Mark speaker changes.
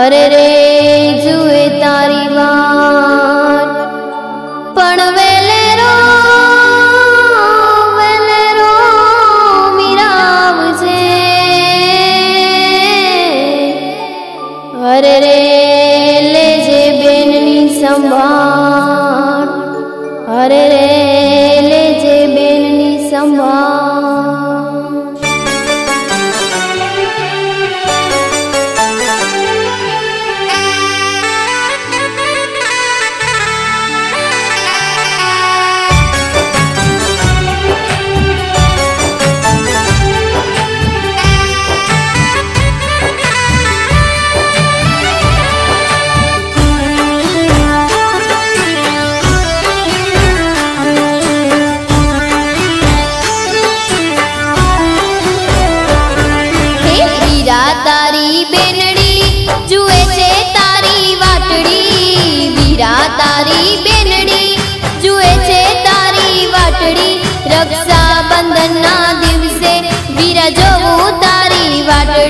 Speaker 1: अरे रे जुए तारी वाट पण वेलेरो मीरावजे। अरे रे लेजे बेननी संभाळ, अरे रे लेजे बेननी संभाळ। तारी बेनड़ी जुए छे तारी वाटड़ी, वीरा तारी बेनड़ी जुए छे तारी वाटड़ी। रक्षा बंधन ना दिवसे वीरा जोवुं तारी वाटड़ी।